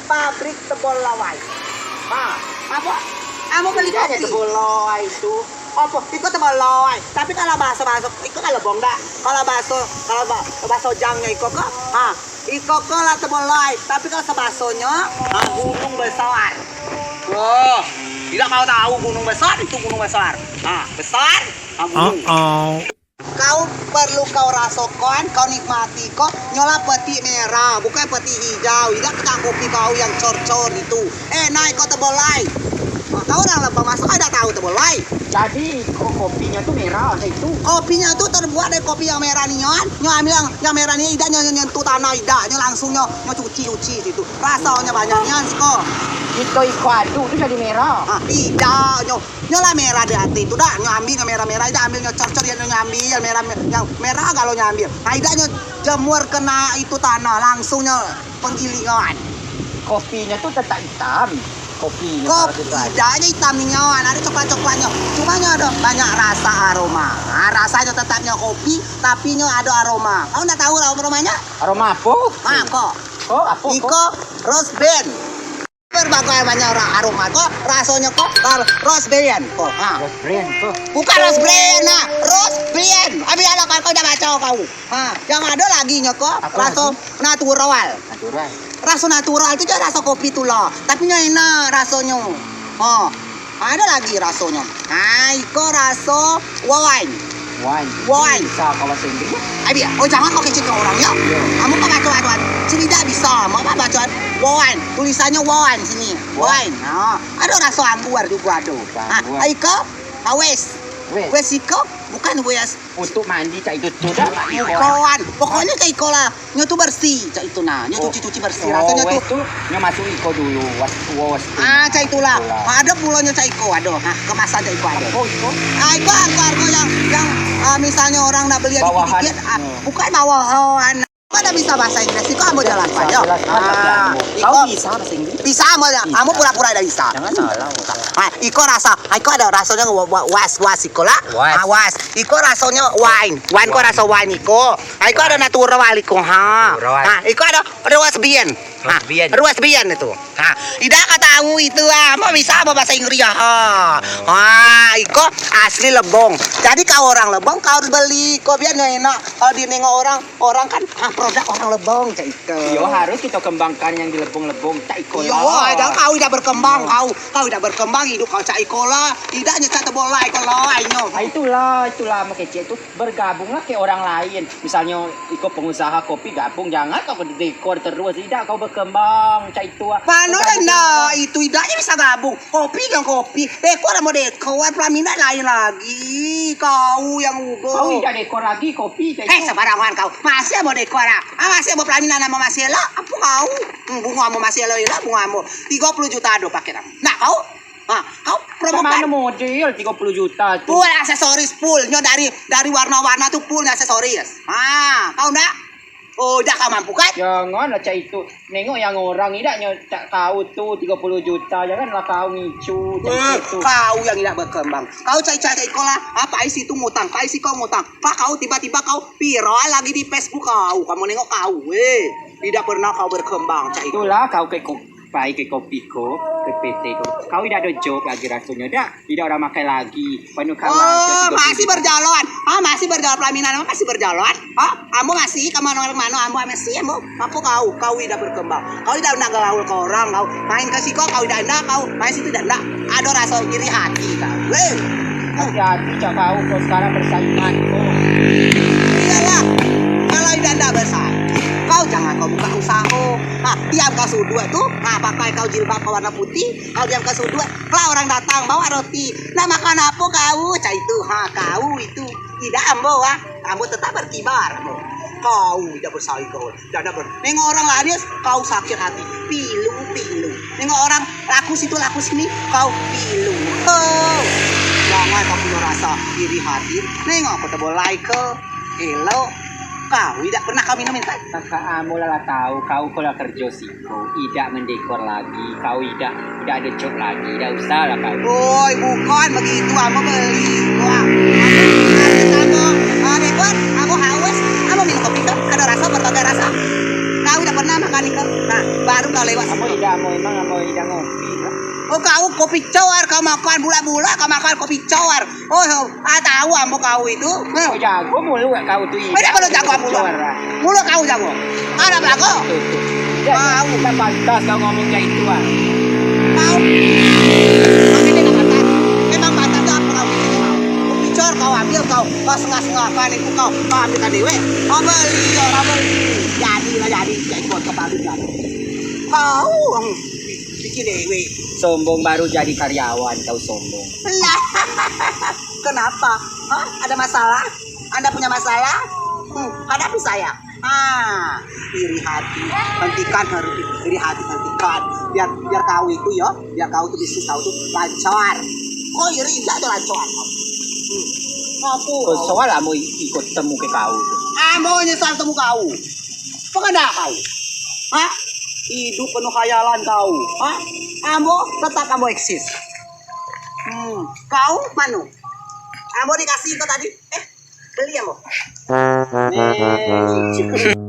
pabrik tebol lawai. Apa? Kamu beli aja tebol lawai itu. Apa? Itu tebol lawai. Tapi kalau bahasa itu kalau lebong dah. Kalau bahasa jangnya itu kok. Iko lah tebol lawai. Tapi kalau sebasonya gunung besar. Wah, tidak kau tahu gunung besar itu gunung besar. Besar. Gunung. Kau perlu kau rasakan, kau nikmati kok nyola peti merah, bukan peti hijau. Tidak kita kopi kau yang cor-cor itu. Naik kau tebolai. Kau orang Lembang masuk ada tahu tebolai. Jadi kopinya tuh merah itu. Kopinya tuh terbuat dari kopi yang merah nih nyon. Nyo ambil yang merah nih, tidak nyentuh tanah, tidak. Nyo langsung nyo cuci situ. Rasanya banyaknya sih kok. Itu adu itu jadi merah. Tidak, nyo lah merah di hati itu dah. Nyo ambil yang merah-merah, tidak ambil nyo cor-cor yang ambil yang merah kalau nyo ambil. Tidak nyo jemur kena itu tanah, langsung nyo penggilingan. Kopinya tuh tetap hitam. Kopi tidak hitamnya ada coklat-coklatnya, cuma ada banyak rasa aroma. Rasanya tetapnya kopi tapi ada aroma. Kau nggak tahu aromanya? Aroma apa? Kok apa? Iko rose band. Berbagai banyak aroma kok rasanya kok rose band kok. Rose brand kok. Bukan rose brand, rose band. Abi ala kau udah baca kau. Yang ada lagi kok rasa natural. Rasa natural itu jadi rasa kopi tuh loh. Tapi enak rasanya. Ada lagi rasanya. Iko rasa wine. Bisa kalau bahasa Inggris. Abi, jangan kau kecil ke orangnya. Kamu kok baca-bacaan. Sini tidak bisa. Mau apa bacaan? Wine. Tulisannya wine sini. Wine. Ada rasa anggur juga ada. Iko, wes iko bukan wes. Untuk mandi cak itu sudah. Kawan, pokoknya cak iko lah. Nyo tuh bersih cak itu nah. Nyo cuci bersih. Rasanya tuh. Nyo masuk iko dulu. Cak itulah. Ada pulaunya cak iko. Aduh, kemasan cak iko ada. Iko harga yang misalnya orang nak beli dikit. Bukan bawahan. Kau udah bisa bahasa Inggris, kau mau jalan aja. Kau bisa bahasa Inggris? Bisa mau ya. Kamu pura-pura tidak bisa. Jangan salah. Iko ada rasanya was iko lah. Was. Iko rasanya wine. Wine kok rasa wine iko. Iko ada natural iko. Iko ada rose bean. Rose bean itu. Tidak tahu itu mau bisa mau bahasa Inggris ya. Iko asli Lebong. Jadi kau orang Lebong kau harus beli. Kau biar enak. Kalau di nengok orang kan produk orang Lebong cak itu. Yo harus kita kembangkan yang di Lebong cak iko. Yo, jangan kau tidak berkembang kau tidak berkembang hidup kau cak iko lah. Tidak nyata tebolai kalau lainnya. Itulah makanya itu bergabunglah ke orang lain. Misalnya iko pengusaha kopi gabung jangan kau dekor terus tidak kau berkembang cak itu. Mana itu idanya bisa gabung. Kopi yang kopi. Dekor mau dekor pelaminan lain lagi. Kau yang ugo. Kau tidak dekor lagi kopi cak itu. Sembarangan kau. Masih mau dekor masih mau pelaminan sama masih lah. Apa kau? Bunga mau masih lah bunga mau 30 juta do pakai kamu. Nah kau promokan. Mana model 30 juta tuh. Full aksesoris fullnya dari warna-warna tuh full aksesoris. Kau enggak? Udah kau mampu kan? Jangan lah cak itu. Nengok yang orang tidak cak kau tuh 30 juta. Janganlah kau ngicu itu. Kau yang tidak berkembang. Kau cari lah. Apa isi itu ngutang? Pak isi kau ngutang. Pak kau tiba-tiba kau viral lagi di Facebook kau. Kamu nengok kau. Tidak pernah kau berkembang cak itu. Itulah kau baik ke kopiku, ke PT ku. Kau tidak ada job lagi rasanya. Tidak orang makai lagi. Penuh kawan. Masih berjalan. Masih berjalan pelaminan masih berjalan. Kamu masih kemana kamu masih apa kau tidak berkembang. Kau tidak nak gaul ke orang kau. Main ke siko kau tidak nak kau. Main situ tidak nak. Ada rasa iri hati kau. Hati-hati cak kau sekarang persaingan kau. Iyalah. Kalau tidak bersaing. Kau jangan kau buka usaha. Diam kau sudut tuh. Pakai kau jilbab warna putih. Kau diam kau sudut. Kalau orang datang bawa roti. Nah makan apa kau? Cak itu. Kau itu tidak ambo Ambo tetap berkibar. Kau tidak bersaing kau. Nengok orang lain kau sakit hati. Pilu. Nengok orang laku situ laku sini. Kau pilu. Jangan kau punya rasa iri hati. Nengok aku tebolai ke. Hello. Kau tidak pernah kami minta. Kakak mula tahu kau kalau kerja sih kau tidak mendekor lagi. Kau tidak ada job lagi. Tidak usah lah kau. Bukan begitu. Kamu beli. Dekor. Kamu haus. Kamu minum kopi kan? Ada rasa berbagai rasa. Kau tidak pernah makan ikan. Nah. baru kau lewat. Amo ida mo emang amo ida ngopi. Oh kau kopi cowar, kau makan bula-bula, kau makan kopi cowar. Oh, tahu ambo kau itu. Oh jago mulu kau tuh. Udah kalau jago mulu. Mulu kau jago. Ada belago. Kau bukan pantas kau ngomong kayak itu ah. Kau. Makanya nak kata. Memang pantas tu apa kau ini mau. Kopi cowar kau ambil kau setengah kan itu kau ambil kan dewe. Kau beli orang beli. Jadi buat kepala jadi. Kau bikin dewe. Sombong baru jadi karyawan kau sombong. Lah, kenapa? Hah? Ada masalah? Anda punya masalah? Hadapi saya. Iri hati, hentikan iri hati, hentikan. Biar kau itu ya, biar kau tuh bisnis kau tuh lancar. Kau iri enggak tuh lancar. Apa? Kau soal amo ikut temu ke kau. Amo nyesal temu kau. Pengen kau? Hah? Hidup penuh khayalan kau. Hah? Ambo tetap ambo eksis. Kau manu? Ambo dikasih kau tadi. Beli ambo.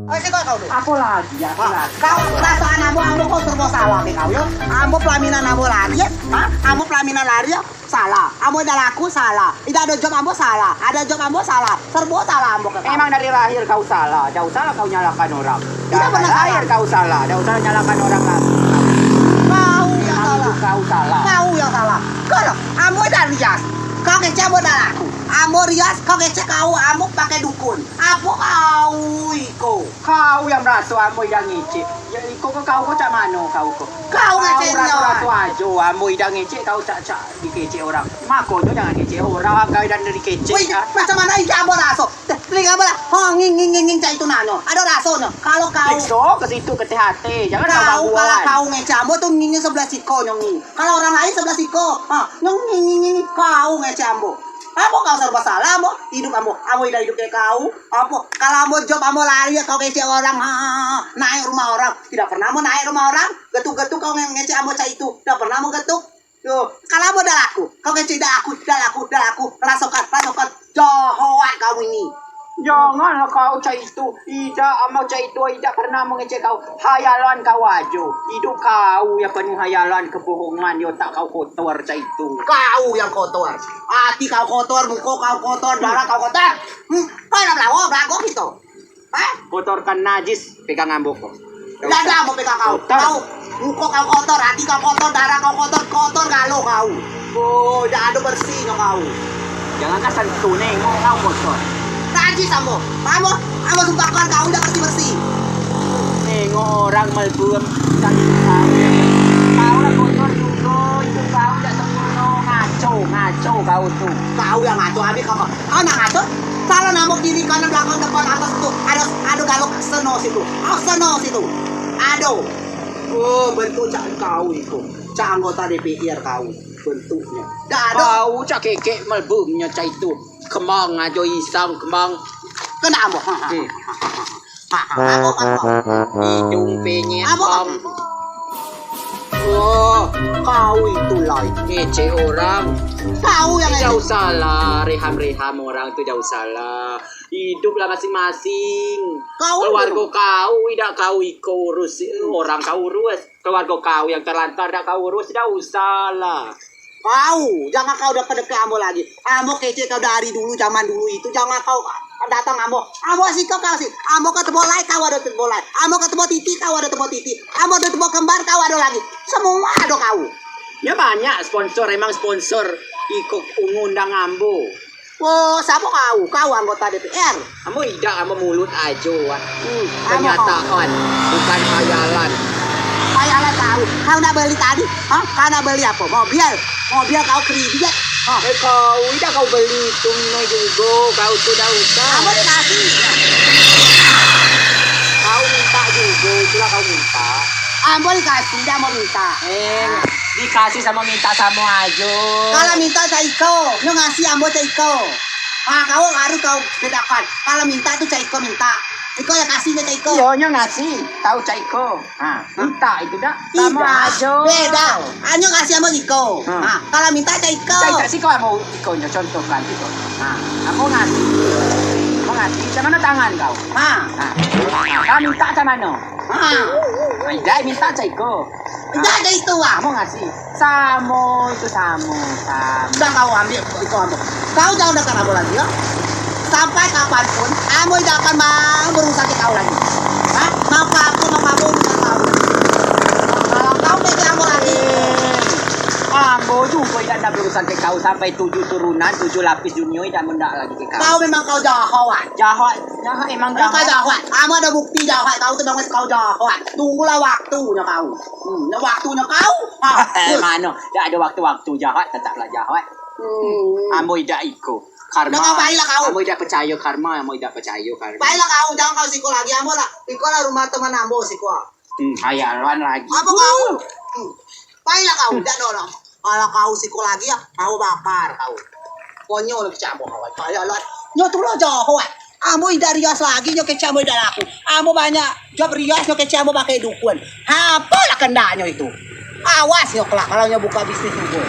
Ayo sih kau dulu. Apa lagi ya? Kau perasaan ambo kau serba salah ke kau ya? Ambo pelaminan ambo lari ya? Hah? Ambo pelaminan lari ya? Salah. Ambo ada laku salah. Tidak ada job ambo salah. Ada job ambo salah. Serba salah ambo ke kau. Emang dari lahir kau salah. Jauh salah kau nyalakan orang. Tidak pernah lahir salah. kau salah. Jauh salah nyalakan orang lagi. Kau yang salah. Kau salah. Kau yang salah. Kalau ambo dah rias, kau kece ambo dah laku. Ambo rias, kau kece kau ambo pakai dukun. Apa kau iko? Kau yang merasa amo yang ngece. Ya iko kau cak mano kau ko. Kau ngece ratu ajo amo yang ngece kau cak dikece orang. Makanya jangan ngece orang kau dan dikece. Wih, macam mana ini ambo raso? Telinga ambo lah. Oh, nging cak itu nano. Ada rasonya. Kalau kau Periksa ke situ ke THT. Jangan kau kalau gangguan. kau ngece ambo tuh ngingin sebelah siko nyongi. Kalau orang lain sebelah siko, nyongi kau ngece ambo. Ambo kau serba salah ambo, hidup ambo tidak hidup kayak kau. Apa? Kalau ambo job ambo lari kau ngece orang, naik rumah orang. Tidak pernah mau naik rumah orang, getuk-getuk kau ngece ambo cak itu. Tidak pernah mau getuk. Tuh, kalau ambo dah laku, kau ngece dah laku, rasakan, jahat kau ini. Jangan kau cak itu. Ida amo cak itu tidak pernah mengecek kau. Hayalan kau ajo. Hidup kau yang penuh hayalan kebohongan. Yo tak kau kotor cak itu. Kau yang kotor, hati kau kotor, muka kau kotor, darah kau kotor. Kau nak belago gitu. Kotorkan najis pegang ambok kau. Dada mau pegang kau. Kau, muka kau kotor, hati kau kotor, darah kau kotor galau kau. Oh, jangan ada bersih kau. Jangan kasar itu nengok kau kotor. Najis ambo sumpahkan kau udah bersih. Nengok orang melbum dan kau. Kau lah kotor juga. Itu kau tidak sempurna. Ngaco kau tuh. Kau yang ngaco habis kau nak ngaco? Kalau nambok kiri kanan belakang depan atas itu ada galau seno situ. Seno situ. Aduh. Oh, bentuk cak kau itu. Cak anggota DPR kau bentuknya. Dah ada. Kau cak kekek melbumnya cak itu. Kemang ajo isang kemang. Kena ambo. Hidung penyet bang. Oh, kau itu lain. Ngece orang. Kau yang Jauh salah. Reham orang itu jauh salah. Hiduplah masing-masing. Kau Keluarga kau tidak kau urus. Orang kau urus. Keluarga kau yang terlantar tidak kau urus. Tidak usah lah. Kau, jangan kau deket-deket ambo lagi. Ambo kece kau dari dulu, zaman dulu itu. Jangan kau datang ambo. Ambo sih kau kasih. Ambo ketemu lai, kau ada ketemu lai. Ambo ketemu titik, kau ada ketemu titik. Ambo ada ketemu kembar, kau ada lagi. Semua ada kau. Ya banyak sponsor. Emang sponsor ikut ngundang ambo. Oh, siapa kau? Kau anggota DPR. Ambo tidak, ambo mulut aja. Kenyataan, bukan hayalan. Kayalah kau. Kau nak beli tadi? Kau nak beli apa? Mobil kau kredit. Kau tidak kau beli tunggu juga. Kau sudah usah. Ambo dikasih. Kau minta juga, itulah kau minta. Ambo dikasih, dia mau minta. Dikasih sama minta sama aja. Kalau minta caiko, lu ngasih ambo caiko. Kau harus kau bedakan. Kalau minta tuh caiko minta. Iko yang kasihnya caiko. Iya, ngasih. Tahu caiko. Minta itu dah. Sama aja. Beda. Hanya ngasih ambo iko. Kalau minta caiko. Caiko sih kau mau ikonya contohkan itu. Aku ngasih. Mau ngasih, sa mana tangan kau? Ha? Kau minta sa mano? Ha? Ay, dai, minta sa iko. Hindi, ito ah. Kamu ngasih. Samo, itu samo. Udah kau ambil, ikaw ambil. Kau jangan dekat aku lagi ya. Sampai kapanpun, amoy tidak akan mau berurusan ke kau lagi. Hah? Mau kamu urusan kau. Kalau kau pegang aku lagi, Ambo juga tidak ada berurusan ke kau sampai 7 turunan, 7 lapis dunia tidak mendak lagi ke kau. kau memang kau jahat. Jahat, jahat emang Kau jahat. jahat. Amo ada bukti jahat. Kau tuh memang kau jahat. Tunggulah waktunya kau. Waktunya kau. Mano, tidak ada waktu-waktu jahat, tetaplah jahat. Ambo tidak ikut. Karma. Udah, kau baiklah kau. Ambo tidak percaya karma, ambo tidak percaya karma. Baiklah kau, jangan kau siko lagi. Amo lah. Siko lah rumah teman Ambo siko. Hayalan lagi. Apa kau? Baiklah kau, tidak dorong. Kalau kau siko lagi ya, kau bakar kau. Konyol kecamo kau. Baiklah. Nyo tuh lo jahat. Amo tidak rias lagi nyo kecamo tidak laku. Amo banyak job rias nyo kecamo pakai dukun. Apalah kendanya itu. Awas nyo kelak kalau nyo buka bisnis juga.